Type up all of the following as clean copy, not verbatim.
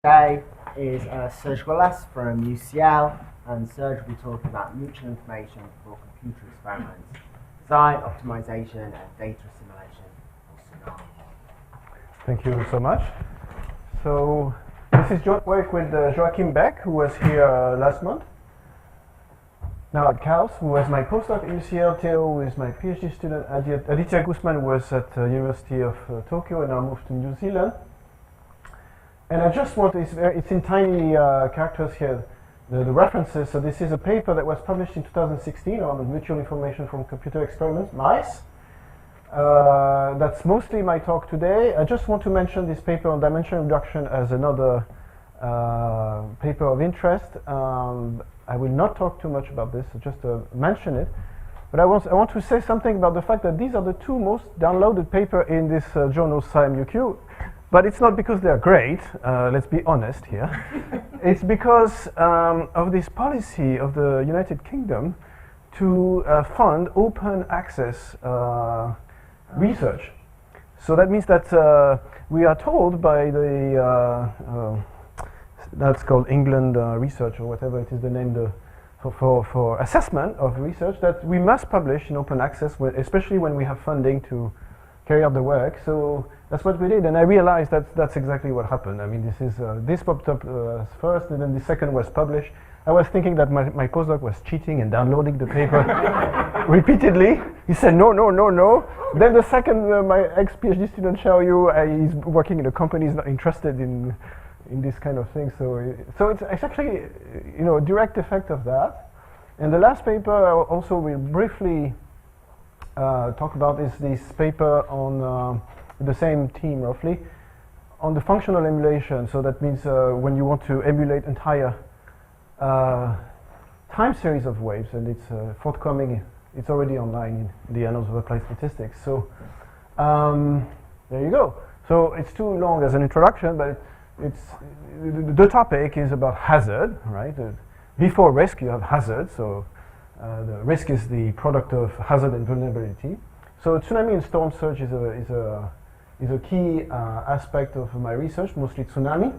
Today is Serge Guillas from UCL, and Serge will be talking about mutual information for computer experiments, design, optimization, and data assimilation, or tsunami. Thank you so much. So this is joint work with Joachim Beck, who was here last month. Now at Chaos, who was my postdoc at UCL, Theo, who is my PhD student, Aditya Guzman was at the University of Tokyo and now moved to New Zealand. And I just want, it's in tiny characters here, the references. So this is a paper that was published in 2016 on mutual information from computer experiments, mice. That's mostly my talk today. I just want to mention this paper on dimension reduction as another paper of interest. I will not talk too much about this, just mention it. But I want to say something about the fact that these are the two most downloaded papers in this journal, UNQ. But it's not because they're great, let's be honest here. It's because of this policy of the United Kingdom to fund open access research. So that means that we are told by the that's called England Research, or whatever it is the name for assessment of research, that we must publish in open access, especially when we have funding to carry out the work. So that's what we did, and I realized that that's exactly what happened. I mean, this popped up first, and then the second was published. I was thinking that my postdoc was cheating and downloading the paper repeatedly. He said, no. Then the second, my ex-PhD student, Xiaoyu, he's working in a company, he's not interested in this kind of thing. So it's actually, a direct effect of that. And the last paper I also will briefly talk about is this paper on the same team, roughly, on the functional emulation. So that means when you want to emulate entire time series of waves, and it's forthcoming. It's already online in the Annals of Applied Statistics. So there you go. So it's too long as an introduction, but the topic is about hazard, right? Before risk, you have hazard. So the risk is the product of hazard and vulnerability. So tsunami and storm surge is a key aspect of my research, mostly tsunami.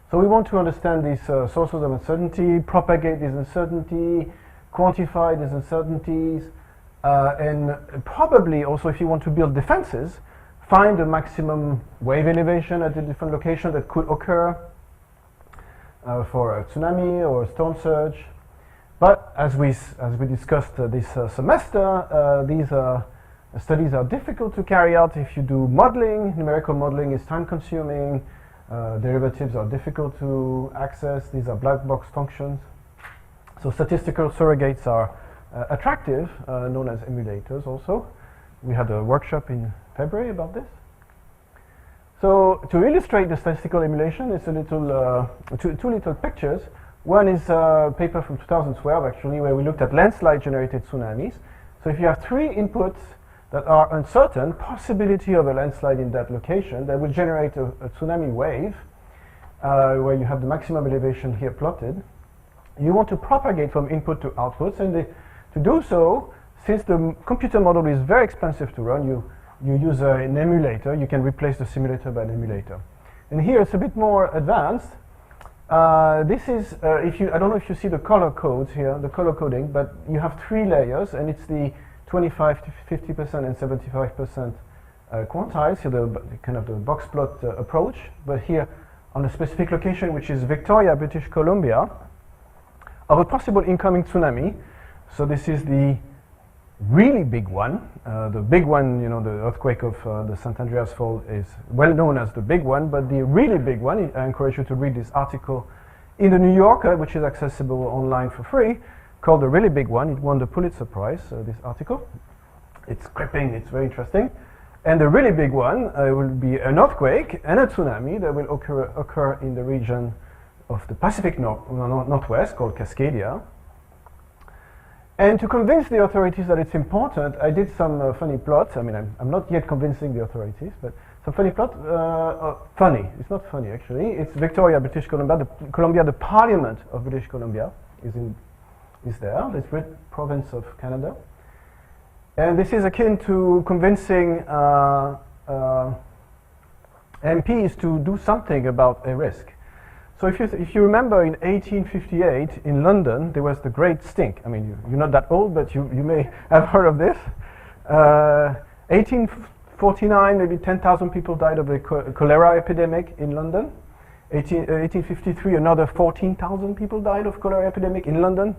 So we want to understand these sources of uncertainty, propagate this uncertainty, quantify these uncertainties, and probably also, if you want to build defenses, find the maximum wave elevation at a different location that could occur for a tsunami or a storm surge. But as we discussed this semester, these studies are difficult to carry out if you do modeling. Numerical modeling is time-consuming. Derivatives are difficult to access. These are black box functions. So statistical surrogates are attractive, known as emulators also. We had a workshop in February about this. So to illustrate the statistical emulation, it's a little two little pictures. One is a paper from 2012, actually, where we looked at landslide-generated tsunamis. So if you have three inputs that are uncertain, possibility of a landslide in that location, that will generate a tsunami wave, where you have the maximum elevation here plotted. You want to propagate from input to outputs, and to do so, since the computer model is very expensive to run, you use an emulator. You can replace the simulator by an emulator. And here it's a bit more advanced. This is, I don't know if you see the color codes here, the color coding, but you have three layers, and it's the 25 to 50% and 75% quantiles, so the kind of the box plot approach. But here on a specific location, which is Victoria, British Columbia, of a possible incoming tsunami. So this is the really big one. The big one, the earthquake of the St. Andreas Fault is well known as the big one, but the really big one, I encourage you to read this article in the New Yorker, which is accessible online for free, called The Really Big One. It won the Pulitzer Prize, this article. It's gripping, it's very interesting. And the really big one will be an earthquake and a tsunami that will occur in the region of the Pacific Northwest, called Cascadia. And to convince the authorities that it's important, I did some funny plots. I mean, I'm not yet convincing the authorities, but some funny plot. Funny, it's not funny actually. It's Victoria, British Columbia. The Parliament of British Columbia is there. This great province of Canada. And this is akin to convincing MP is to do something about a risk. So if you remember in 1858 in London, there was the Great Stink. I mean, you're not that old, but you may have heard of this. 1849, maybe 10,000 people died of the cholera epidemic in London. 1853, another 14,000 people died of cholera epidemic in London.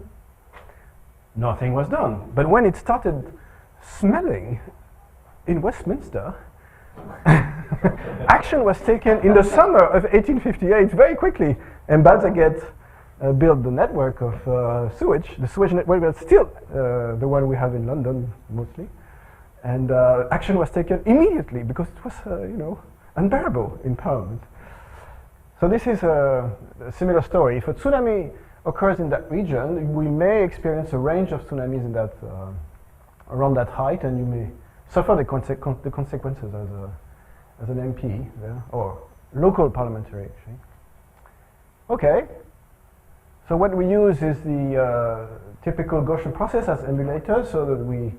Nothing was done. But when it started smelling in Westminster, action was taken in the summer of 1858 very quickly, and Balzaget built the network of sewage. The sewage network was still the one we have in London mostly, and action was taken immediately because it was unbearable in Parliament. So this is a similar story. If a tsunami occurs in that region, we may experience a range of tsunamis in that around that height, and you may suffer the consequences as an MP or local parliamentary actually. Okay, so what we use is the typical Gaussian process as emulators, so that we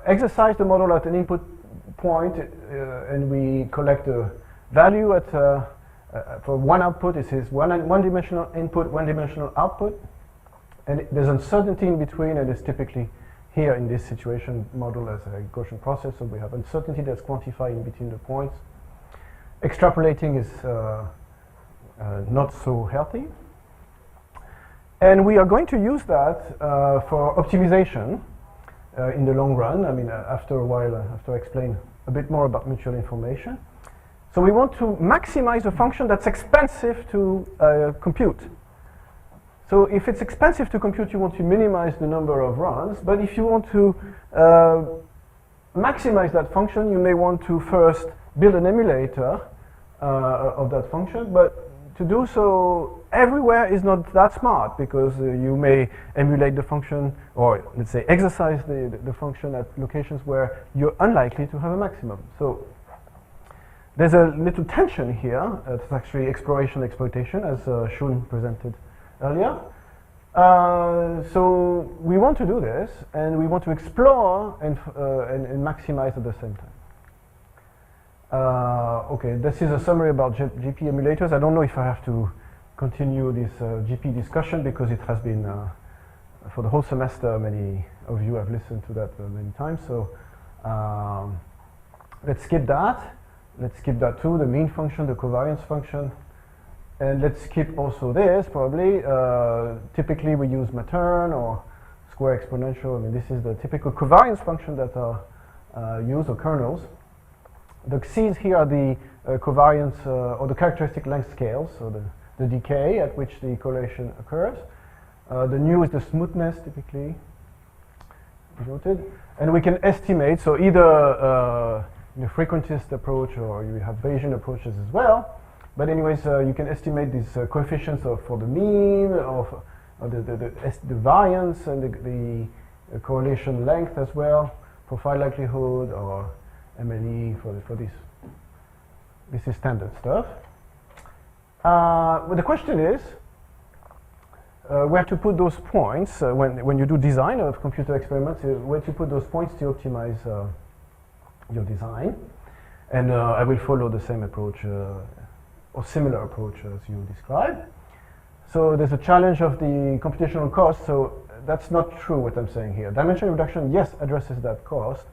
exercise the model at an input point and we collect a value at for one output. This is one-dimensional input, one-dimensional output, and there's uncertainty in between, and it's typically here in this situation model as a Gaussian process, so we have uncertainty that's quantified in between the points. Extrapolating is not so healthy. And we are going to use that for optimization in the long run. I mean, after a while, after I explain a bit more about mutual information. So we want to maximize a function that's expensive to compute. So if it's expensive to compute, you want to minimize the number of runs. But if you want to maximize that function, you may want to first build an emulator of that function. But to do so everywhere is not that smart, because you may emulate the function, or let's say exercise the function at locations where you're unlikely to have a maximum. So there's a little tension here. It's actually exploration exploitation, as Shun presented earlier. So we want to do this, and we want to explore and maximize at the same time. Okay, this is a summary about GP emulators. I don't know if I have to continue this GP discussion, because it has been for the whole semester. Many of you have listened to that many times. So let's skip that. Let's skip that too, the mean function, the covariance function. And let's skip also this, probably. Typically we use Matern or square exponential. I mean, this is the typical covariance function that are used, or kernels. The X's here are the covariance or the characteristic length scales, so the decay at which the correlation occurs. The nu is the smoothness, typically denoted. And we can estimate, so either the frequentist approach, or you have Bayesian approaches as well. But anyways, you can estimate these coefficients for the mean, of the variance, and the correlation length as well, profile likelihood, or MLE for this. This is standard stuff. But the question is where to put those points when you do design of computer experiments. Where to put those points to optimize your design, and I will follow the same approach or similar approach as you described. So there's a challenge of the computational cost. So that's not true what I'm saying here. Dimension reduction, yes, addresses that cost,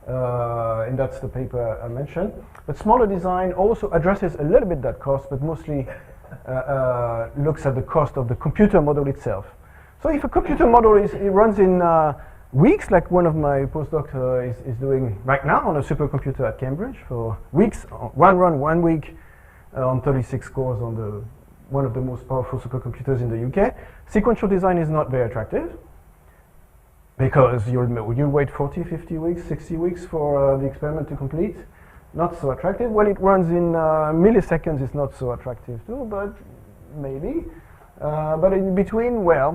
and that's the paper I mentioned. But smaller design also addresses a little bit that cost, but mostly looks at the cost of the computer model itself. So if a computer model it runs in weeks, like one of my postdocs is doing right now on a supercomputer at Cambridge for weeks, one run, 1 week on 36 cores on one of the most powerful supercomputers in the UK. Sequential design is not very attractive, because you wait 40, 50 weeks, 60 weeks for the experiment to complete. Not so attractive. When it runs in milliseconds, it's not so attractive too, but maybe. But in between, well,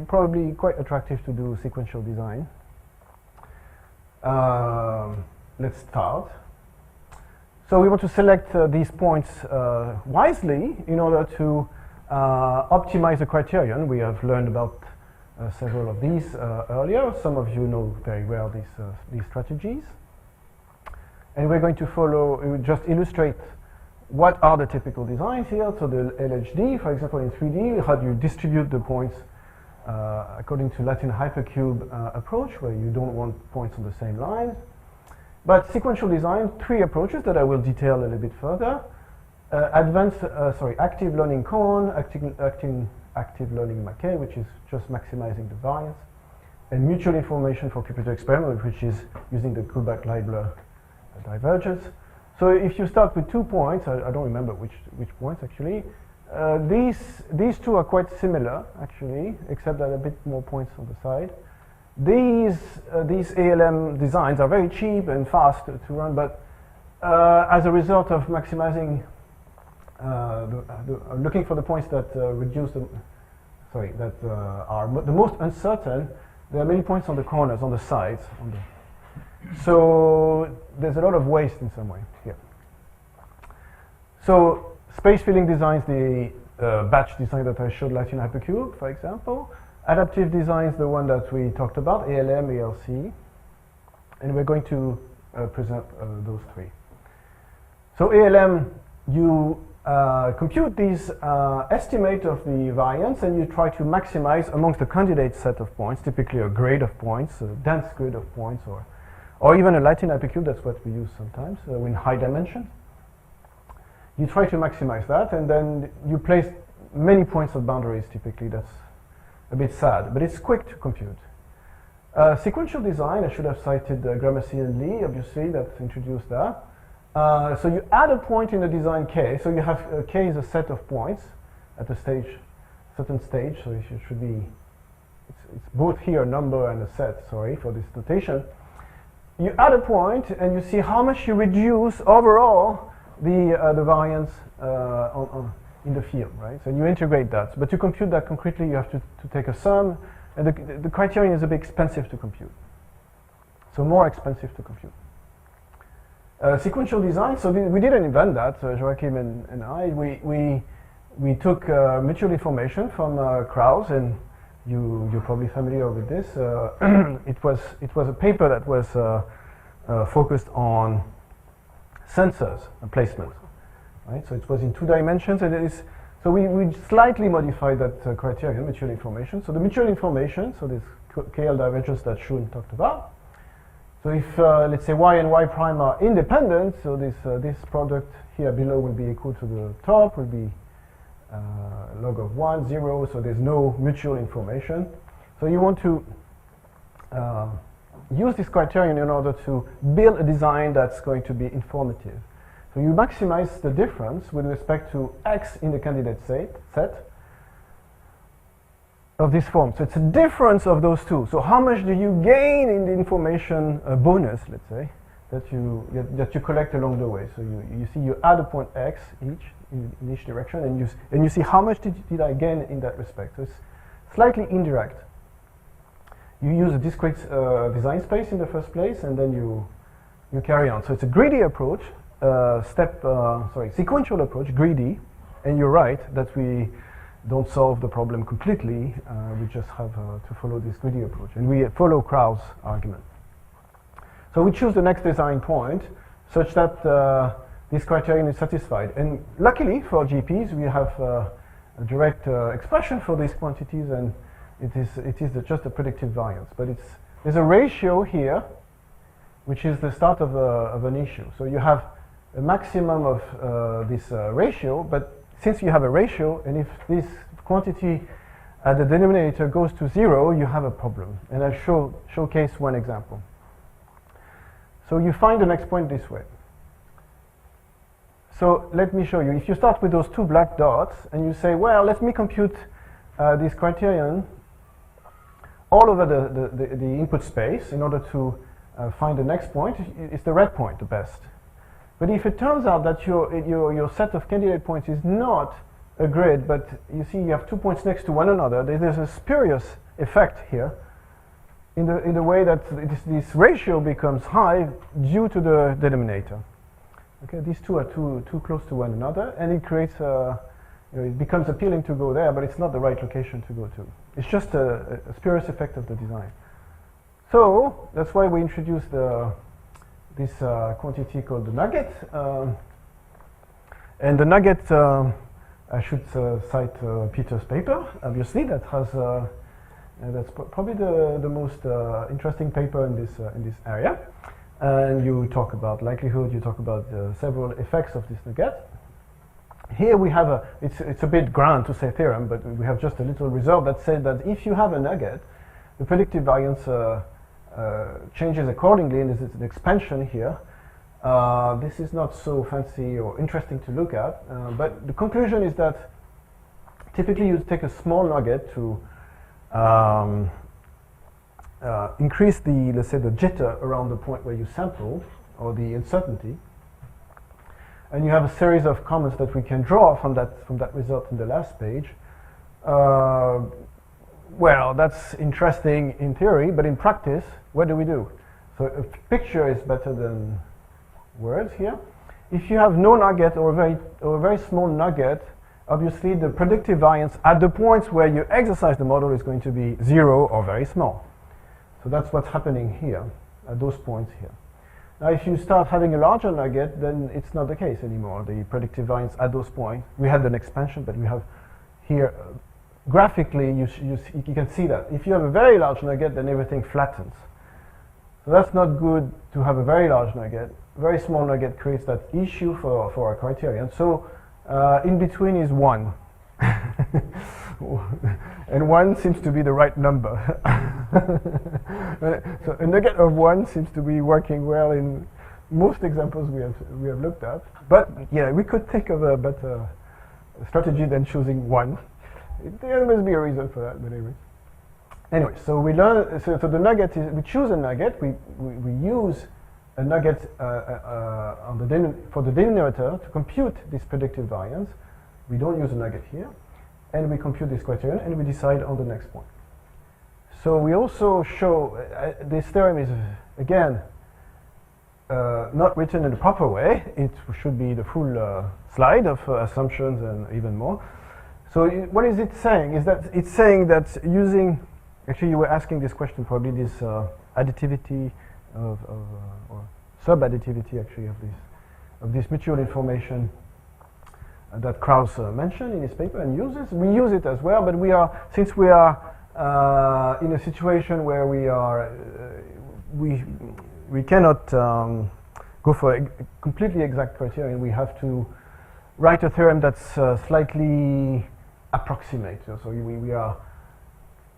probably quite attractive to do sequential design. Let's start. So we want to select these points wisely in order to optimize the criterion. We have learned about several of these earlier. Some of you know very well these strategies. And we're going to follow, just illustrate what are the typical designs here? So the LHD, for example, in 3D, how do you distribute the points according to Latin hypercube approach, where you don't want points on the same line. But sequential design, three approaches that I will detail a little bit further. Active learning cone, active learning Mackay, which is just maximizing the variance, and mutual information for computer experiment, which is using the Kullback-Leibler divergence. So if you start with 2 points, I don't remember which points actually, these two are quite similar actually, except that a bit more points on the side. These ALM designs are very cheap and fast to run, but as a result of maximizing, looking for the points that are the most uncertain, there are many points on the corners, on the sides, so there's a lot of waste in some way here. So space filling designs, the batch design that I showed, Latin hypercube, for example. Adaptive designs, the one that we talked about, ALM, ALC, and we're going to present those three. So ALM, you compute these estimate of the variance, and you try to maximize amongst the candidate set of points, typically a grade of points, a dense grid of points, or even a Latin hypercube. That's what we use sometimes in high dimension. You try to maximize that, and then you place many points at boundaries. Typically, that's a bit sad, but it's quick to compute. Sequential design, I should have cited Gramercy and Lee, obviously, that introduced that. So you add a point in the design K. So you have K is a set of points at a certain stage. So it should be, it's both here a number and a set. Sorry for this notation. You add a point, and you see how much you reduce overall the variance in the field, right? So you integrate that. But to compute that concretely, you have to take a sum, and the criterion is a bit expensive to compute. So more expensive to compute. Sequential design, so we didn't invent that, Joachim and I. We took mutual information from crowds, and you're probably familiar with this. It was a paper that was focused on sensors and placement, right? So it was in 2 dimensions, and it is, so we slightly modified that criterion, mutual information. So the mutual information, so this KL divergence that Shun talked about. So if, let's say, y and y prime are independent, so this product here below will be equal to the top, will be log of 1, 0, so there's no mutual information. So you want to use this criterion in order to build a design that's going to be informative. So you maximize the difference with respect to x in the candidate set of this form. So it's a difference of those two. So how much do you gain in the information bonus, let's say, that you collect along the way? So you see you add a point x in each direction, and you see how much did I gain in that respect. So it's slightly indirect. You use a discrete design space in the first place, and then you carry on. So it's a greedy approach, sequential approach, greedy, and you're right that we don't solve the problem completely. We just have to follow this greedy approach, and we follow Krauss' argument. So we choose the next design point such that this criterion is satisfied. And luckily for GPs, we have a direct expression for these quantities, and it is just a predictive variance. But there's a ratio here, which is the start of an issue. So you have a maximum of this ratio, but since you have a ratio, and if this quantity at the denominator goes to 0, you have a problem. And I'll showcase one example. So you find the next point this way. So let me show you. If you start with those 2 black dots, and you say, well, let me compute this criterion all over the input space in order to find the next point, it's the red point the best. But if it turns out that your set of candidate points is not a grid, but you see you have 2 points next to one another, there's a spurious effect here in the way that this ratio becomes high due to the denominator. Okay, these two are too close to one another, and it creates it becomes appealing to go there, but it's not the right location to go to. It's just a spurious effect of the design. So that's why we introduced this quantity called the nugget. And the nugget, I should cite Peter's paper, obviously, that has, that's probably the most interesting paper in this area. And you talk about likelihood, you talk about several effects of this nugget. Here we have it's a bit grand to say theorem, but we have just a little result that said that if you have a nugget, the predictive variance changes accordingly, and there's an expansion here. This is not so fancy or interesting to look at, but the conclusion is that typically you take a small nugget to increase the, let's say, the jitter around the point where you sample, or the uncertainty, and you have a series of comments that we can draw from that result in the last page. Well, that's interesting in theory, but in practice, what do we do? So a picture is better than words here. If you have no nugget or a very small nugget, obviously the predictive variance at the points where you exercise the model is going to be 0 or very small. So that's what's happening here, at those points here. Now if you start having a larger nugget, then it's not the case anymore. The predictive variance at those points, we had an expansion, but we have here, graphically, you can see that. If you have a very large nugget, then everything flattens. So that's not good to have a very large nugget. Very small nugget creates that issue for our criterion. So in between is 1. And 1 seems to be the right number. So a nugget of 1 seems to be working well in most examples we have looked at. But yeah, we could think of a better strategy than choosing 1. There must be a reason for that, but anyway. So we learn. So the nugget is, we choose a nugget. We use a nugget for the denominator to compute this predictive variance. We don't use a nugget here, and we compute this criterion, and we decide on the next point. So we also show this theorem is again not written in the proper way. It should be the full slide of assumptions and even more. So what is it saying? Is that it's saying that using, actually you were asking this question, probably this additivity or sub-additivity actually of this mutual information that Krauss mentioned in his paper and uses. We use it as well, but since we are in a situation where we cannot go for a completely exact criterion, we have to write a theorem that's slightly approximate. So we are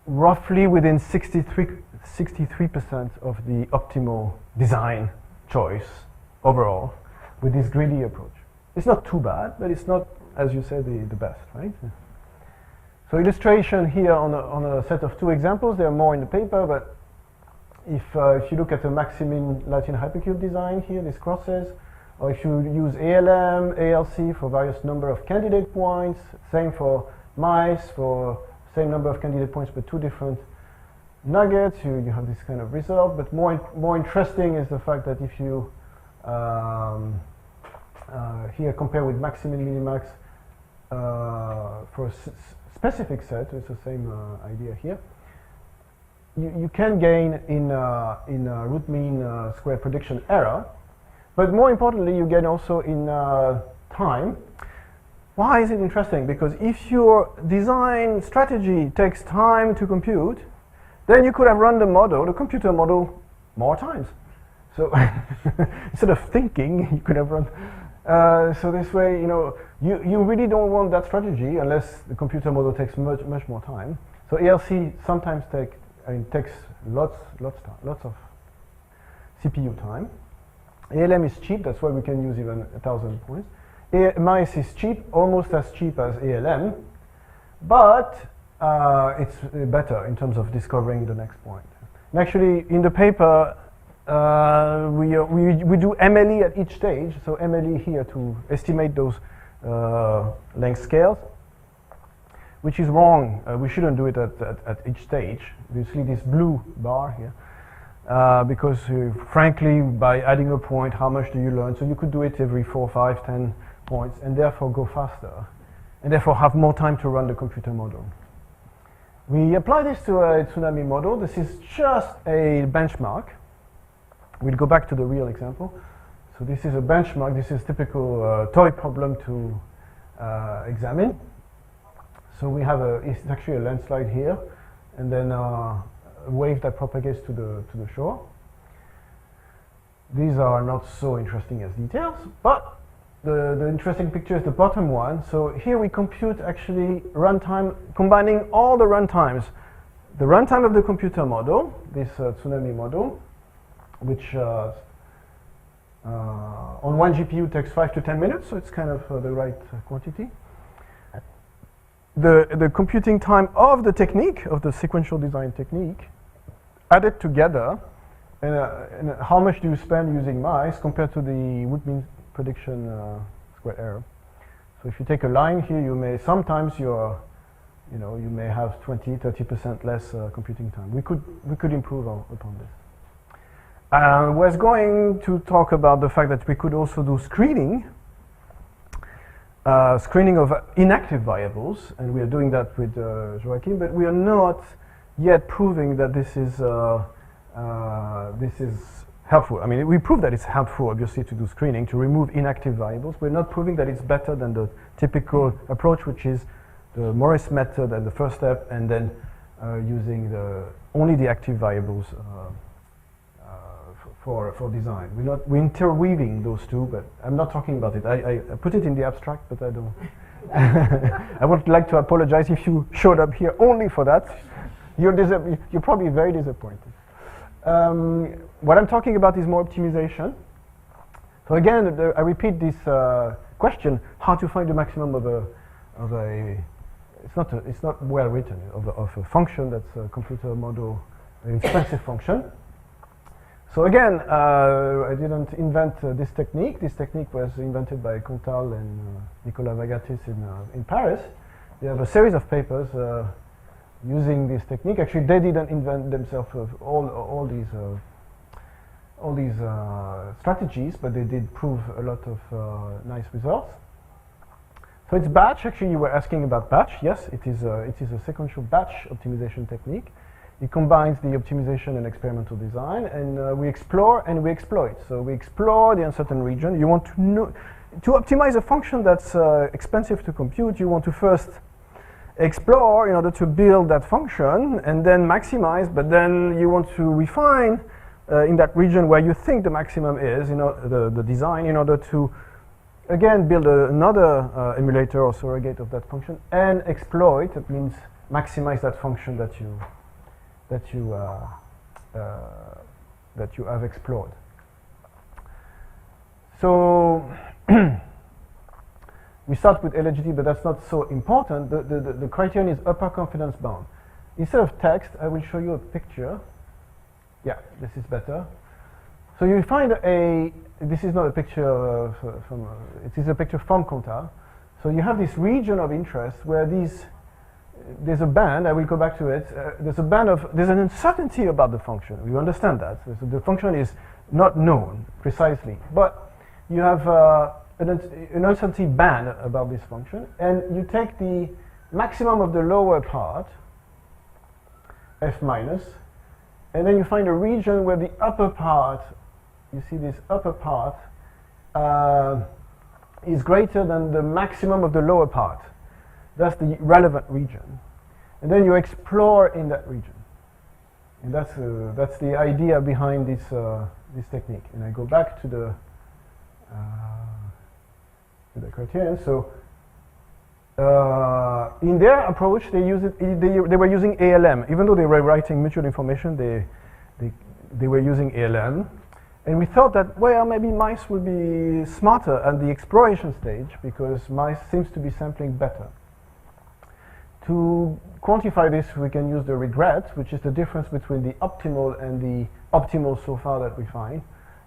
roughly within 63% of the optimal design choice overall with this greedy approach. It's not too bad, but it's not, as you said, the best, right? So illustration here on a set of 2 examples. There are more in the paper, but if you look at the maximin Latin hypercube design here, these crosses, or if you use ALM, ALC for various number of candidate points, same for mice, for same number of candidate points but 2 different nuggets, you have this kind of result. But more interesting is the fact that if you here compare with maximin minimax for a specific set, it's the same idea here. You can gain in root mean square prediction error, but more importantly, you gain also in time. Why is it interesting? Because if your design strategy takes time to compute, then you could have run the computer model, more times. So instead of thinking, you could have run. So this way, you really don't want that strategy unless the computer model takes much more time. So ALC sometimes takes lots of CPU time. ALM is cheap, that's why we can use even 1,000 points. Mice is cheap, almost as cheap as ALM, but it's better in terms of discovering the next point. And actually, in the paper, we do MLE at each stage, so MLE here to estimate those length scales, which is wrong. We shouldn't do it at each stage. You see this blue bar here. Because frankly, by adding a point, how much do you learn? So you could do it every 4, 5, 10 points, and therefore go faster, and therefore have more time to run the computer model. We apply this to a tsunami model. This is just a benchmark. We'll go back to the real example. So this is a benchmark. This is typical toy problem to examine. So we have it's actually a landslide here, and then a wave that propagates to the shore. These are not so interesting as details, but the interesting picture is the bottom one. So here we compute actually runtime, combining all the runtimes. The runtime of the computer model, this tsunami model, which on one GPU takes 5 to 10 minutes, so it's kind of the right quantity. The computing time of the technique, of the sequential design technique, added together, and how much do you spend using mice compared to the root mean prediction square error. So if you take a line here, you may sometimes you may have 20–30% less computing time. We could improve upon this. Was going to talk about the fact that we could also do screening of inactive variables, and we are doing that with Joachim, but we are not yet proving that this is helpful. I mean, we prove that it's helpful, obviously, to do screening, to remove inactive variables. We're not proving that it's better than the typical approach, which is the Morris method at the first step, and then using only the active variables for design. We're interweaving those two, but I'm not talking about it. I put it in the abstract, but I don't. I would like to apologize if you showed up here only for that. You're probably very disappointed. What I'm talking about is more optimization. So again, I repeat this question: how to find the maximum of a it's not well written of a function that's a computer model, an expensive function. So again, I didn't invent this technique. This technique was invented by Contal and Nicolas Vagatis in Paris. They have a series of papers using this technique. Actually, they didn't invent themselves all these strategies, but they did prove a lot of nice results. So it's batch. Actually, you were asking about batch. Yes, it is a sequential batch optimization technique. It combines the optimization and experimental design, and we explore and we exploit. So we explore the uncertain region. You want to know, to optimize a function that's expensive to compute, you want to first explore in order to build that function and then maximize, but then you want to refine in that region where you think the maximum is, the design, in order to again build another emulator or surrogate of that function and exploit. That means maximize that function that you have explored. So we start with LHD, but that's not so important. The criterion is upper confidence bound. Instead of text, I will show you a picture. Yeah, this is better. So you find this is not a picture it is a picture from Contal. So you have this region of interest where there's a band, I will go back to it, there's an uncertainty about the function. You understand that. So the function is not known precisely, but you have an uncertainty band about this function, and you take the maximum of the lower part, f minus, and then you find a region where the upper part, you see this upper part, is greater than the maximum of the lower part. That's the relevant region. And then you explore in that region. And that's the idea behind this technique. And I go back to the criterion. So in their approach, they were using ALM. Even though they were writing mutual information, they were using ALM. And we thought that, well, maybe mice will be smarter at the exploration stage because mice seems to be sampling better. To quantify this, we can use the regret, which is the difference between the optimal and the optimal so far that we find.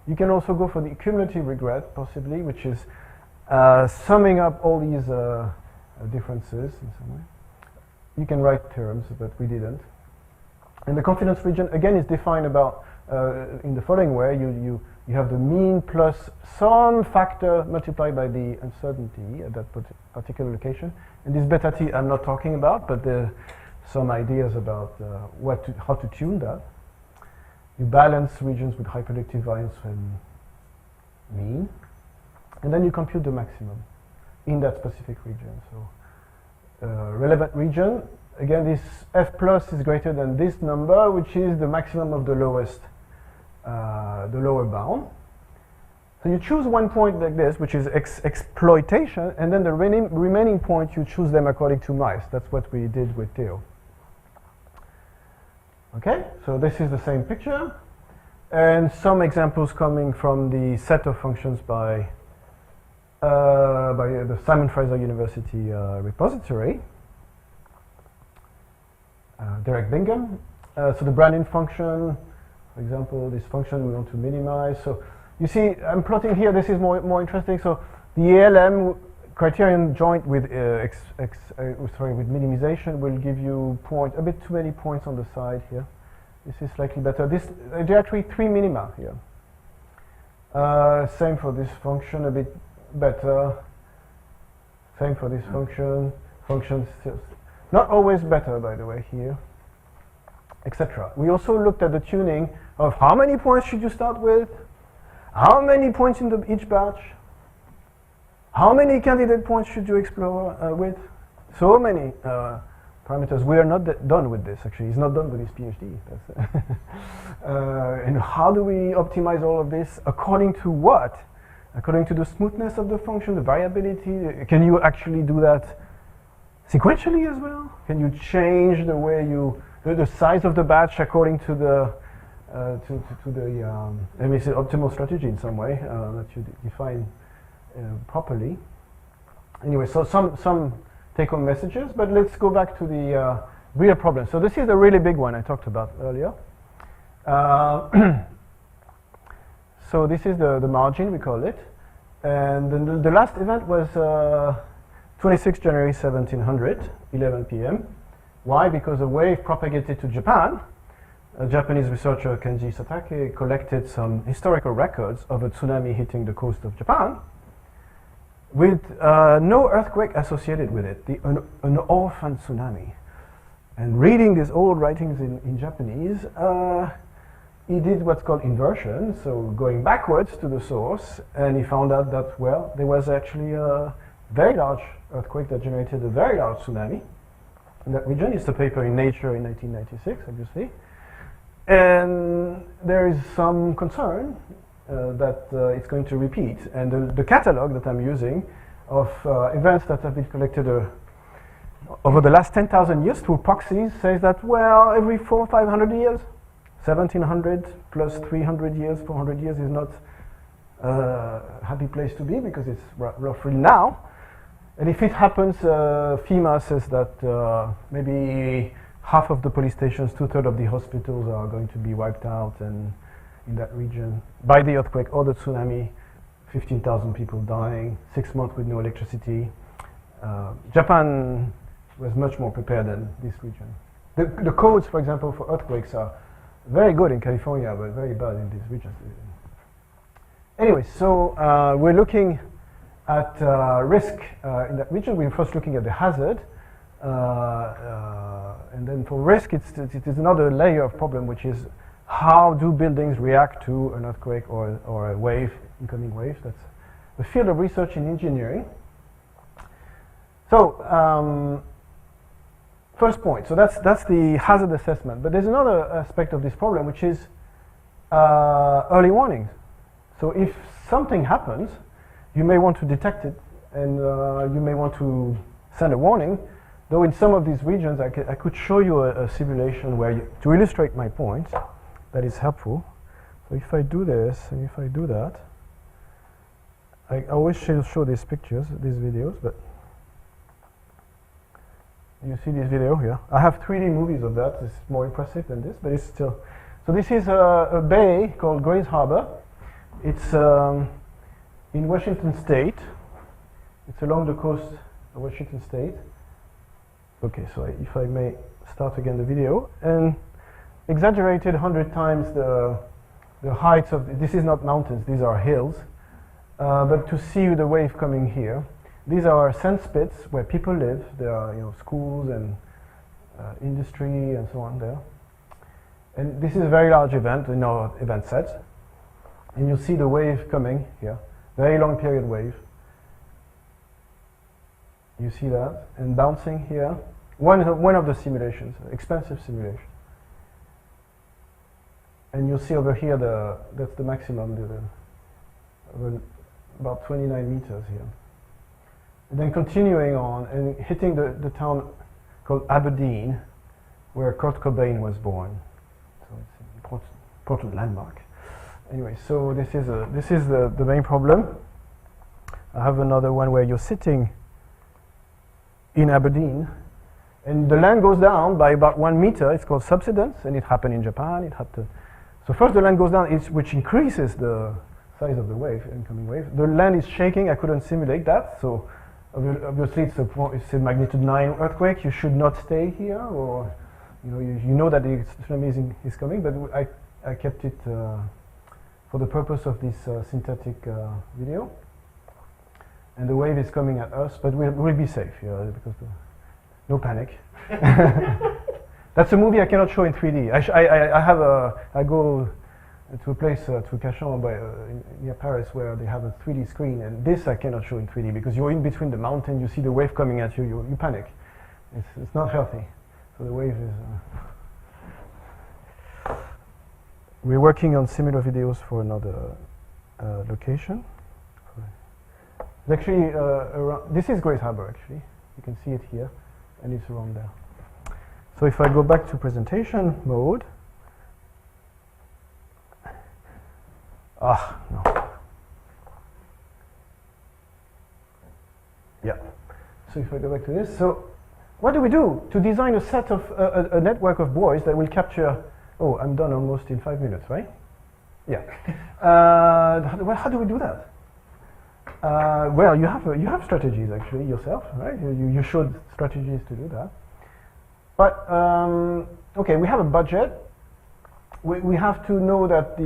You can also go for the cumulative regret, possibly, which is summing up all these differences in some way. You can write terms, but we didn't. And the confidence region, again, is defined about in the following way. You have the mean plus some factor multiplied by the uncertainty at that particular location. And this beta t I'm not talking about, but there are some ideas about how to tune that. You balance regions with high predictive variance mean, and then you compute the maximum in that specific region. So relevant region, again, this f plus is greater than this number, which is the maximum of the lowest, the lower bound. So you choose one point like this, which is exploitation, and then the remaining points, you choose them according to mice. That's what we did with Theo. Okay, so this is the same picture, and some examples coming from the set of functions by the Simon Fraser University repository. Derek Bingham. So the Brandon function, for example, this function we want to minimize. So you see, I'm plotting here. This is more interesting. So the ALM criterion joint with with minimization will give you a bit too many points on the side here. This is slightly better. There are actually 3 minima here. Same for this function, a bit better. Same for this function. Functions not always better, by the way, here, etc. We also looked at the tuning of how many points should you start with, how many points in each batch, how many candidate points should you explore with. So many parameters. We are not done with this, actually. He's not done with his PhD. And how do we optimize all of this? According to what? According to the smoothness of the function, the variability. Can you actually do that sequentially as well? Can you change the way the size of the batch according to the let me say optimal strategy in some way that you define properly. Anyway, so some take-home messages, but let's go back to the real problem. So this is a really big one I talked about earlier. So this is the margin, we call it, and the last event was 26 January 1700, 11 p.m. Why? Because a wave propagated to Japan. A Japanese researcher, Kenji Satake, collected some historical records of a tsunami hitting the coast of Japan with no earthquake associated with it, an orphan tsunami. And reading these old writings in Japanese, he did what's called inversion, so going backwards to the source, and he found out that, well, there was actually a very large earthquake that generated a very large tsunami in that region. It's a paper in Nature in 1996, obviously. And there is some concern that it's going to repeat. And the catalog that I'm using of events that have been collected over the last 10,000 years through proxies says that, well, every 400 or 500 years, 1700 plus 300 years, 400 years is not a happy place to be because it's roughly now. And if it happens, FEMA says that maybe half of the police stations, 2/3 of the hospitals are going to be wiped out and in that region by the earthquake or the tsunami, 15,000 people dying, 6 months with no electricity. Japan was much more prepared than this region. The codes, for example, for earthquakes are very good in California, but very bad in these regions. Anyway, so we're looking at risk in that region. We're first looking at the hazard. And then for risk, it is another layer of problem, which is how do buildings react to an earthquake or a wave, incoming wave. That's the field of research in engineering. So first point, so that's the hazard assessment. But there's another aspect of this problem, which is early warnings. So if something happens, you may want to detect it, and you may want to send a warning. Though in some of these regions, I could show you a simulation where, to illustrate my point, that is helpful. So if I do this, and if I do that, I always show these pictures, these videos, but you see this video here. I have 3D movies of that. It's more impressive than this, but it's still. So this is a bay called Grays Harbor. It's in Washington State. It's along the coast of Washington State. Okay, so if I may start again the video, and exaggerated 100 times the heights of, this is not mountains, these are hills, but to see the wave coming here. These are sand spits where people live. There are schools and industry and so on there. And this is a very large event in our event set. And you see the wave coming here, very long period wave. You see that, and bouncing here. One of the simulations, expensive simulation. And you see over here that's the maximum, about 29 meters here. And then continuing on and hitting the town called Aberdeen, where Kurt Cobain was born. So it's an important landmark. Anyway, so this is the main problem. I have another one where you're sitting in Aberdeen, and the land goes down by about 1 meter. It's called subsidence, and it happened in Japan. So first the land goes down, which increases the size of the wave, incoming wave. The land is shaking. I couldn't simulate that, so obviously it's a magnitude 9 earthquake. You should not stay here, or you know that the tsunami is coming. But I kept it for the purpose of this synthetic video. And the wave is coming at us, but we'll be safe because no panic. That's a movie I cannot show in 3D. I go to a place, to Cachan near Paris, where they have a 3D screen, and this I cannot show in 3D because you're in between the mountain, you see the wave coming at you, you panic. It's not healthy. So the wave is... We're working on similar videos for another location. It's actually around, this is Grace Harbor actually. You can see it here, and it's around there. So if I go back to presentation mode, no. Yeah. So if I go back to this, so what do we do to design a set of a network of buoys that will capture? Oh, I'm done almost in 5 minutes, right? Yeah. How do we do that? Well, you have strategies actually yourself, right? You showed strategies to do that. But okay, we have a budget. We have to know that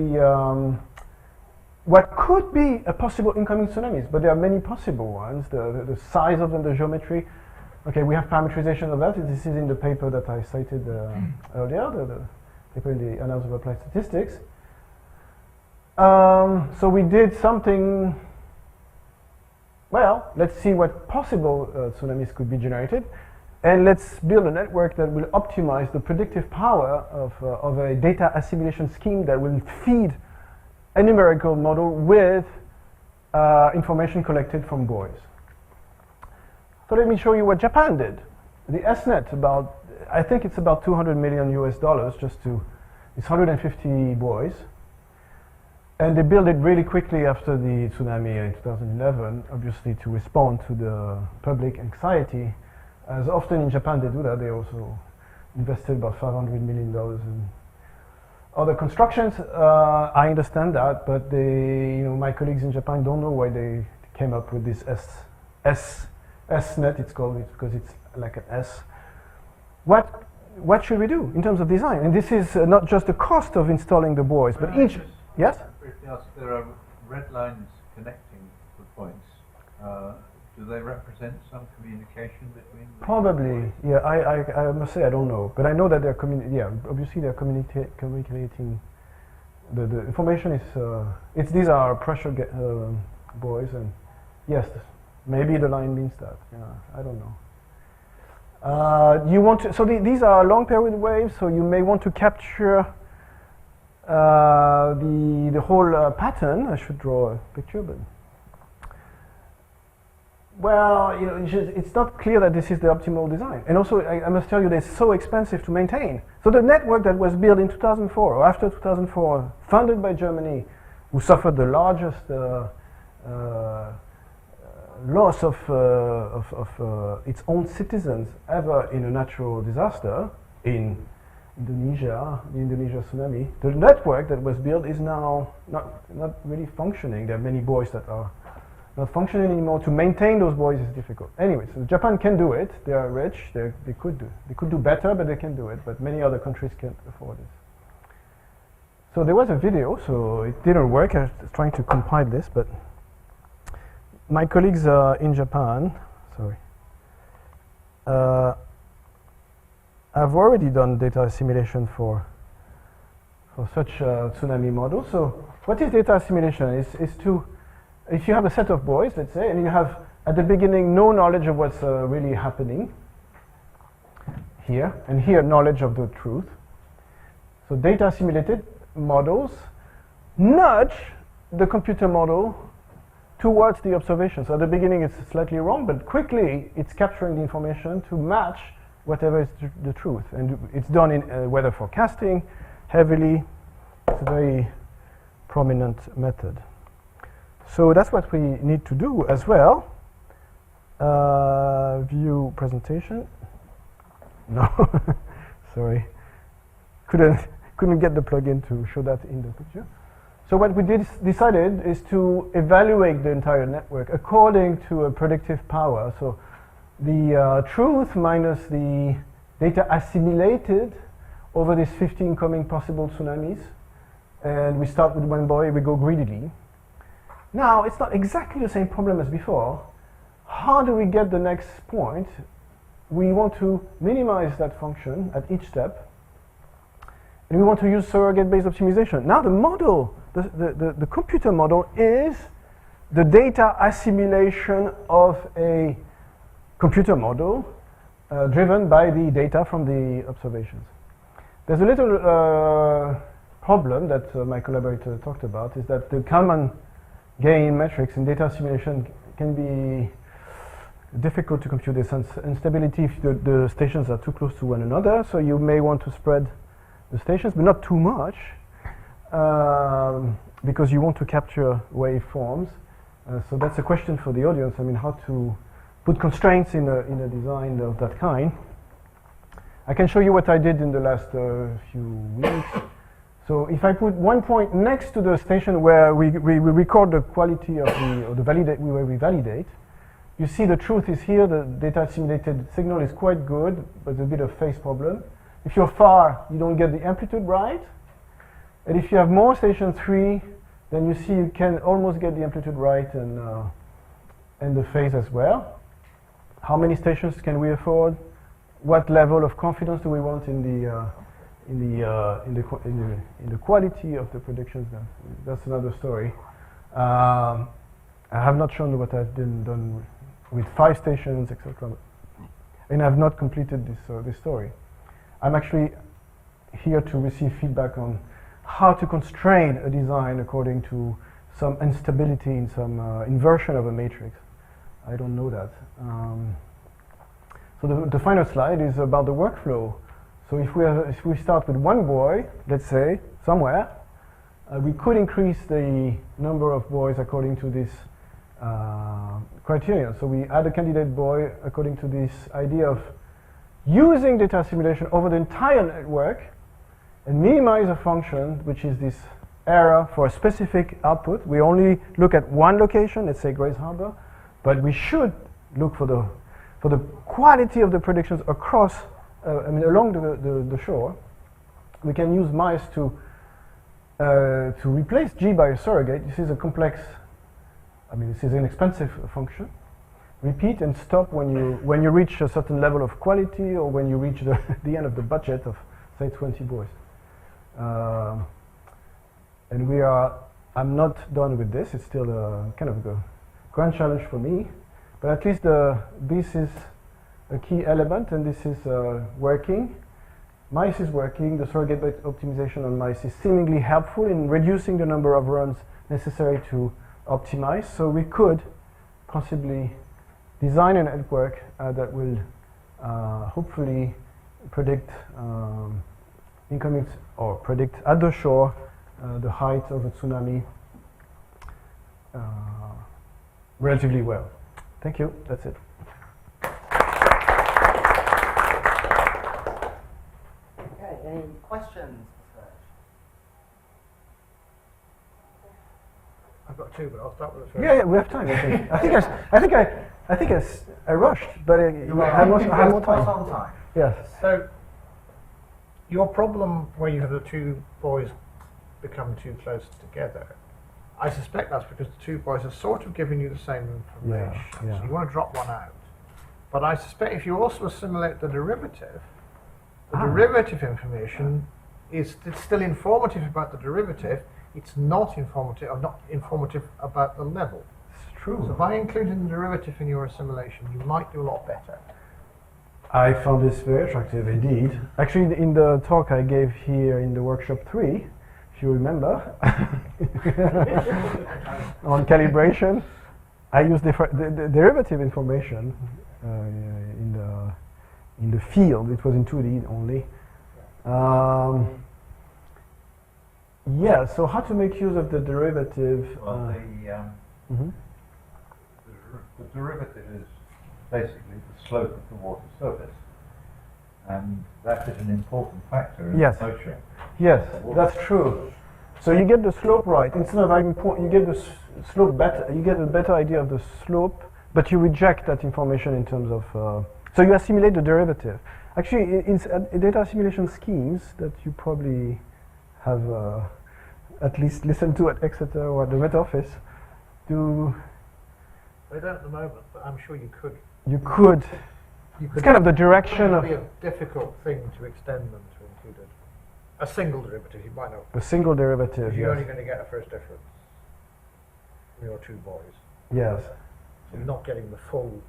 what could be a possible incoming tsunamis, but there are many possible ones. The size of them, the geometry. Okay, we have parameterization of that. This is in the paper that I cited earlier, the paper in the Annals of Applied Statistics. So we did something. Well, let's see what possible tsunamis could be generated, and let's build a network that will optimize the predictive power of a data assimilation scheme that will feed a numerical model with information collected from buoys. So let me show you what Japan did. The SNet, I think it's about $200 million US, it's 150 buoys. And they built it really quickly after the tsunami in 2011, obviously to respond to the public anxiety. As often in Japan they do that, they also invested about $500 million in other constructions. I understand that, but my colleagues in Japan don't know why they came up with this SNet, it's called it because it's like an S. What should we do in terms of design? And this is not just the cost of installing the buoys, but each... Yes? There are red lines connecting the points. Do they represent some communication between them? Probably, yeah. I must say I don't know, but I know that they're obviously they're communicating. The information is these are pressure buoys, and yes, maybe the line means that. Yeah, I don't know. You want to? So these are long period waves, so you may want to capture. The whole pattern. I should draw a picture, but well, it's not clear that this is the optimal design. And also, I must tell you, they're so expensive to maintain. So the network that was built in 2004 or after 2004, funded by Germany, who suffered the largest loss of its own citizens ever in a natural disaster in Indonesia, the Indonesia tsunami, the network that was built is now not really functioning. There are many buoys that are not functioning anymore. To maintain those buoys is difficult. Anyway, so Japan can do it. They are rich. They could do better, but they can do it. But many other countries can't afford it. So there was a video, so it didn't work. I was trying to compile this, but my colleagues in Japan, I've already done data assimilation for for such a tsunami model. So what is data assimilation? Is to, if you have a set of boys, let's say, and you have at the beginning no knowledge of what's really happening here, and here knowledge of the truth. So data assimilated models nudge the computer model towards the observation. So at the beginning it's slightly wrong, but quickly it's capturing the information to match whatever is the truth. And it's done in weather forecasting heavily. It's a very prominent method. So that's what we need to do as well. View presentation. No, sorry. Couldn't get the plugin to show that in the picture. So what we decided is to evaluate the entire network according to a predictive power. So the truth minus the data assimilated over these 15 incoming possible tsunamis. And we start with one boy, we go greedily. Now, it's not exactly the same problem as before. How do we get the next point? We want to minimize that function at each step. And we want to use surrogate-based optimization. Now the model, the computer model is the data assimilation of a computer model driven by the data from the observations. There's a little problem that my collaborator talked about, is that the Kalman gain metrics in data assimilation can be difficult to compute. There's instability if the stations are too close to one another, so you may want to spread the stations, but not too much, because you want to capture waveforms. So that's a question for the audience. I mean, how to put constraints in a design of that kind. I can show you what I did in the last few weeks. So if I put one point next to the station where we record the quality of where we validate, you see the truth is here. The data assimilated signal is quite good, but a bit of phase problem. If you're far, you don't get the amplitude right. And if you have more station 3, then you see you can almost get the amplitude right and the phase as well. How many stations can we afford? What level of confidence do we want in the quality of the predictions? That's another story. I have not shown what I've done with 5 stations, etc. And I've not completed this story. I'm actually here to receive feedback on how to constrain a design according to some instability in some inversion of a matrix. I don't know that. So the final slide is about the workflow. So if we start with one boy, let's say, somewhere, we could increase the number of boys according to this criterion. So we add a candidate boy according to this idea of using data assimilation over the entire network and minimize a function, which is this error for a specific output. We only look at one location, let's say Grace Harbor, but we should look for the quality of the predictions across, along the shore. We can use mice to replace G by a surrogate. This is a complex, this is an expensive function. Repeat and stop when you reach a certain level of quality, or when you reach the end of the budget of, say, 20 boys. And I'm not done with this. It's still kind of a grand challenge for me. But at least this is a key element, and this is working. Mice is working. The surrogate optimization on mice is seemingly helpful in reducing the number of runs necessary to optimize. So we could possibly design a network that will hopefully predict incoming, or predict at the shore the height of a tsunami relatively well. Thank you. That's it. Okay, any questions? I've got 2, but I'll start with the first. Yeah, we have time. I think I rushed, but I had more time. Yes. So, your problem where you have the 2 boys become too close together, I suspect that's because the 2 boys are sort of giving you the same information. Yeah. So you want to drop one out. But I suspect if you also assimilate the derivative information is it's still informative about the derivative. It's not informative, or not informative about the level. It's true. So by including the derivative in your assimilation, you might do a lot better. I found this very attractive indeed. Actually, in the talk I gave here in the workshop 3, if you remember, on calibration, I used the derivative information in the field. It was in 2D only. Yeah, so how to make use of the derivative? Well, Mhm. the derivative is basically the slope of the water surface, and that is an important factor in Yes. motion. Yes, that's true. So you get the slope right. Instead of having you get the slope better. You get a better idea of the slope, but you reject that information in terms of. So you assimilate the derivative. Actually, in data assimilation schemes that you probably have at least listened to at Exeter or at the Met Office, They don't at the moment, but I'm sure you could. you could. It's kind of the direction It of would be a difficult thing to extend them to include a single derivative. You might not. a single derivative. You're only Yes. going to get a first difference from your two boys. Yes. So you're not getting the full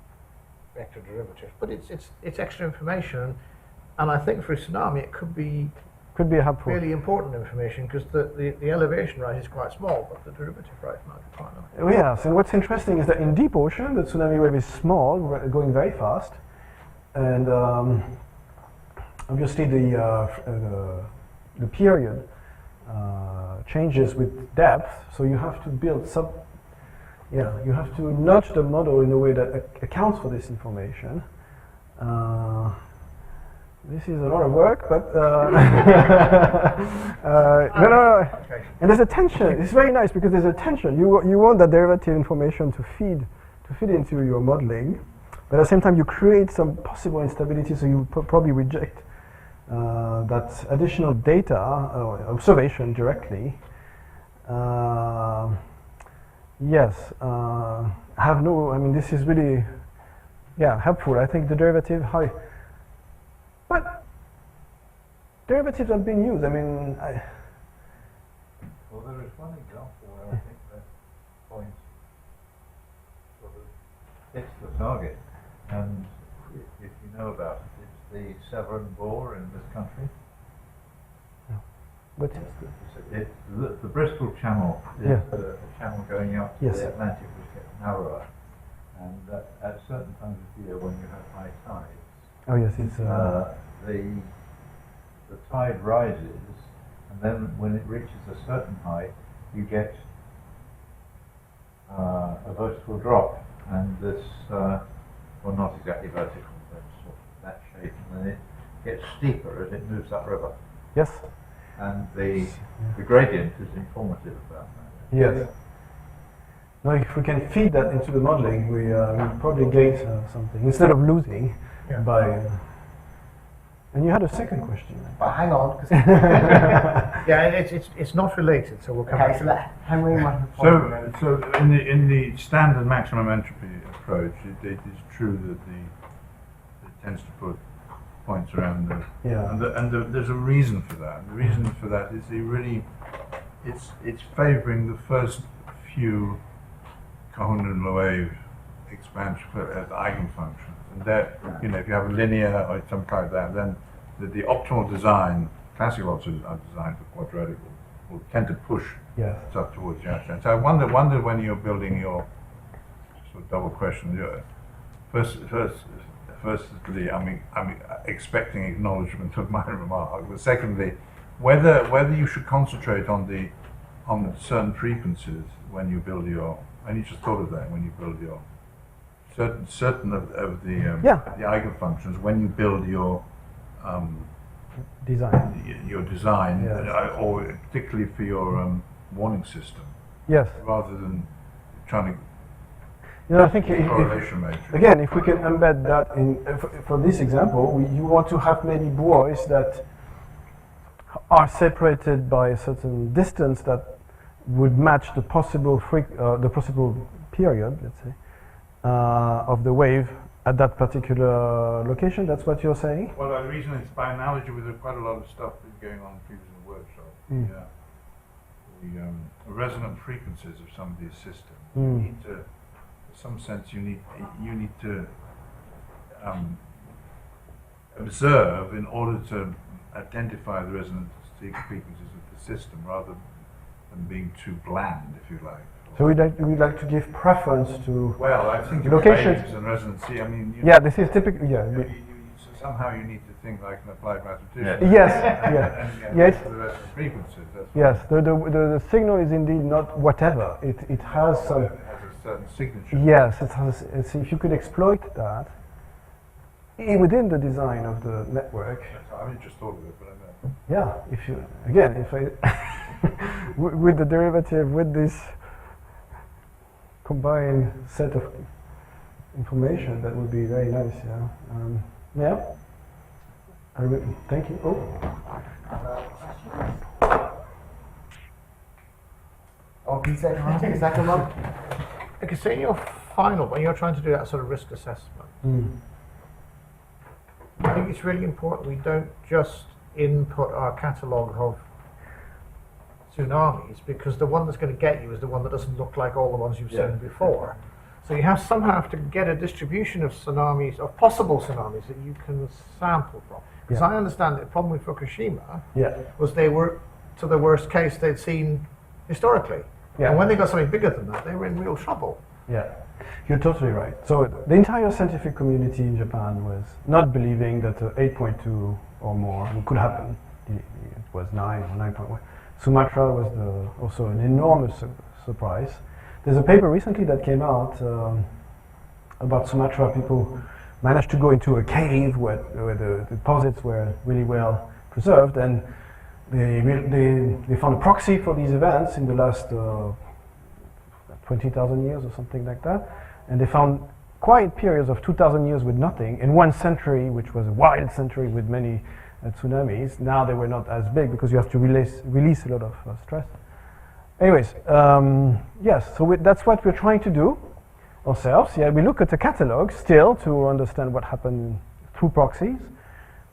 vector derivative, but it's extra information, and I think for a tsunami it could be Could be helpful. really important information because the elevation rise is quite small, but the derivative rise might be quite large. Oh, yes, and what's interesting is that in deep ocean, the tsunami wave is small, going very fast, and obviously the period changes with depth. So you have to build you have to nudge the model in a way that accounts for this information. This is a lot of work, but no. Okay. And there's a tension. It's very nice because there's a tension. You want that derivative information to feed into your modeling, but at the same time you create some possible instability. So you probably reject that additional data observation directly. Yes, have no. I mean, this is really helpful. I think the derivative but derivatives are being used. I mean, Well, there is one example where I think that point sort of hits the target, and if you know about it, it's the Severn Bore in this country. but It's the Bristol Channel is Yeah. the channel going out to Yes. the Atlantic, which gets narrower, and at certain times of year when you have high tides, oh yes, it's the tide rises, and then when it reaches a certain height, you get a vertical drop, and this, well, not exactly vertical, but sort of that shape, and then it gets steeper as it moves upriver, yes, and the gradient is informative about that. yes. Now, if we can feed that into the modeling, we probably gain something instead of losing Yeah. by. And you had a second question. But hang on, 'cause Yeah, it's not related, so we'll come okay, back so to that. Henry might have So in the standard maximum entropy approach, it is true that it tends to put points around the Yeah. and there's a reason for that. The reason for that is it's favouring the first few Cohen wave expansion as eigenfunctions, and that if you have a linear or something like that, then the optimal design, classical optimal design for quadratic will tend to push Yes. up towards the outside. So I wonder when you're building your sort of double question. Firstly, I'm expecting acknowledgement of my remark, but secondly, whether you should concentrate on certain frequencies when you build your. And you just thought of that when you build your certain of the eigenfunctions when you build your Design. Yes. or particularly for your warning system, Yes. rather than trying to I think correlation matrix. again, if we can embed that in, for this example, you want to have many buoys that are separated by a certain distance that would match the possible period, let's say, of the wave at that particular location. That's what you're saying? Well, the reason is by analogy with quite a lot of stuff that's going on previous in the workshop. Mm. The resonant frequencies of some of these systems. Mm. You need to, in some sense, you need to observe in order to identify the resonant frequencies of the system, rather than being too bland, if you like. So we'd like to give preference to Well, I think locations waves and resonancy. I mean, yeah, this is typical. Yeah, so somehow you need to think like an applied mathematician. yes, yeah, And yes, the resonant frequencies. That's yes. The signal is indeed not whatever. It has some. it has a certain signature. Yes, it has. It's, if you could exploit that within the design of the network. I haven't just thought of it, but I know. Yeah, if you again, if I with the derivative with this combined set of information, that would be very nice. Yeah. Yeah. Thank you. Oh. Oh, can you take a second one? Okay, so in your final, when you're trying to do that sort of risk assessment, I think it's really important we don't just input our catalogue of tsunamis, because the one that's going to get you is the one that doesn't look like all the ones you've seen before. So you somehow have to get a distribution of tsunamis, of possible tsunamis that you can sample from. Because I understand that the problem with Fukushima was they were to the worst case they'd seen historically. Yeah. And when they got something bigger than that, they were in real trouble. Yeah, you're totally right. So the entire scientific community in Japan was not believing that 8.2 or more could happen. It was 9 or 9.1. Sumatra was also an enormous surprise. There's a paper recently that came out about Sumatra. People managed to go into a cave where the deposits were really well preserved, and they found a proxy for these events in the last 20,000 years or something like that, and they found quiet periods of 2,000 years with nothing, and 1 century, which was a wild century with many tsunamis. Now they were not as big because you have to release a lot of stress. Anyways, yes, so that's what we're trying to do ourselves. Yeah, we look at the catalog still to understand what happened through proxies,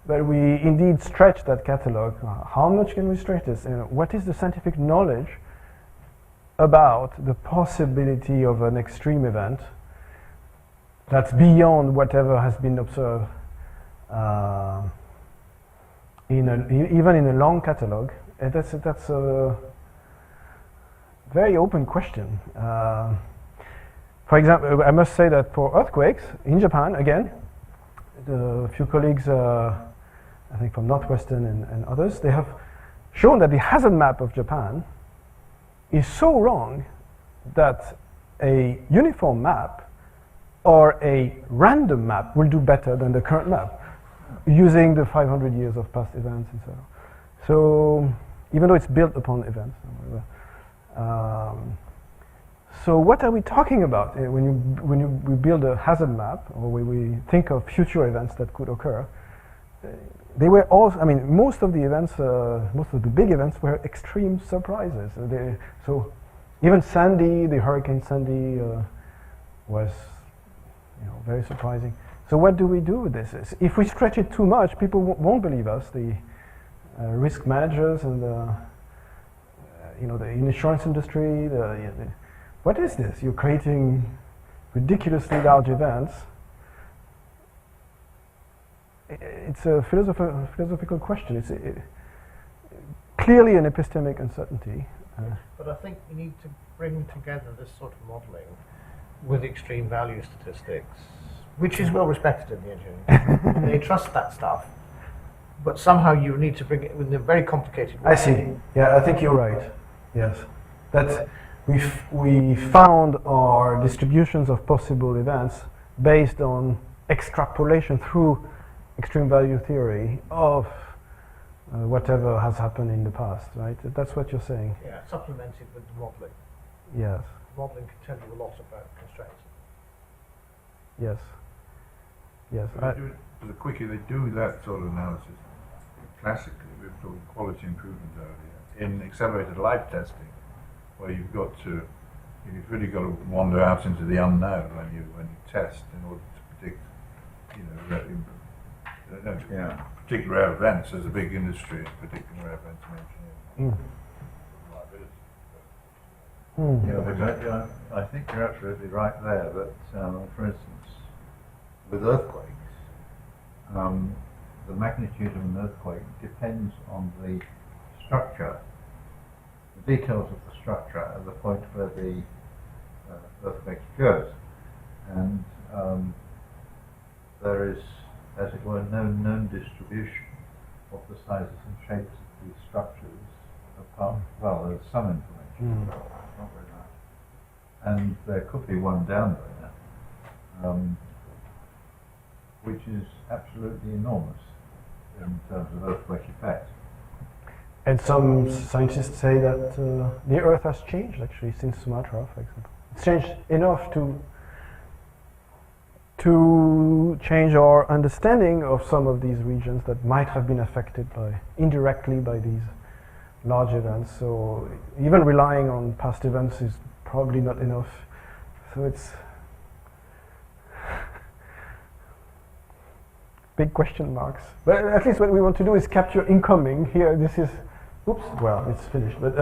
but we indeed stretch that catalog. How much can we stretch this? What is the scientific knowledge about the possibility of an extreme event that's beyond whatever has been observed even in a long catalog? And that's a very open question. For example, I must say that for earthquakes in Japan, again, a few colleagues, I think from Northwestern and others, they have shown that the hazard map of Japan is so wrong that a uniform map or a random map will do better than the current map, using the 500 years of past events and so on. So, even though it's built upon events. So what are we talking about when we build a hazard map, or when we think of future events that could occur? They were all, I mean, most of the events, most of the big events were extreme surprises. So even Sandy, the Hurricane Sandy, was, very surprising. So what do we do with this? If we stretch it too much, people won't believe us. The risk managers and the insurance industry. What is this? You're creating ridiculously large events. It's a philosophical question. It's clearly an epistemic uncertainty. But I think we need to bring together this sort of modelling with extreme value statistics, which is well respected in the engineering. They trust that stuff, but somehow you need to bring it in a very complicated way. I see. Yeah, I think you're right. Yes, that we found our distributions of possible events based on extrapolation through extreme value theory of whatever has happened in the past, right? That's what you're saying. Yeah, supplemented with the modelling. Yes. Modelling can tell you a lot about constraints. Yes. Yes. For the quickie, they do that sort of analysis classically. We've talked quality improvement earlier in accelerated life testing, where you've really got to wander out into the unknown when you test in order to predict particular rare events. There's a big industry in particular rare events engineering. Yeah, but I think you're absolutely right there. But for instance, with earthquakes, the magnitude of an earthquake depends on the structure, the details of the structure at the point where the earthquake occurs, and there is, as it were, no known distribution of the sizes and shapes of these structures. Apart, well, there's some information, but not very much, and there could be one down there, which is absolutely enormous in terms of earthquake effect. And some scientists say that the Earth has changed actually since Sumatra, for example. It's changed enough to change our understanding of some of these regions that might have been affected indirectly by these large events. So even relying on past events is probably not enough. So it's big question marks. But at least what we want to do is capture incoming. Here, this is, oops, well, it's finished. But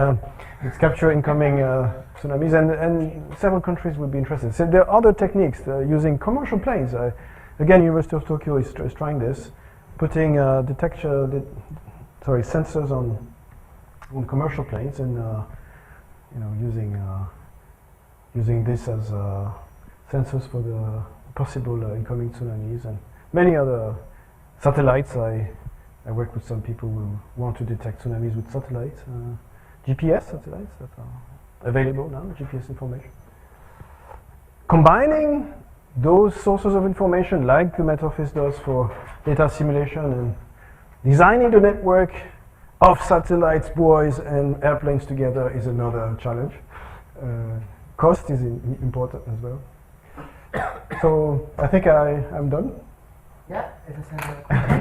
it's capture incoming tsunamis, and several countries would be interested. So there are other techniques using commercial planes. Again, University of Tokyo is trying this, putting sensors on commercial planes, and using this as sensors for the possible incoming tsunamis, and many other satellites. I work with some people who want to detect tsunamis with satellites, GPS satellites that are available now, GPS information. Combining those sources of information, like the MetOffice does for data assimilation, and designing the network of satellites, buoys, and airplanes together is another challenge. Cost is important as well. So I think I'm done. Yeah, if there's any other questions.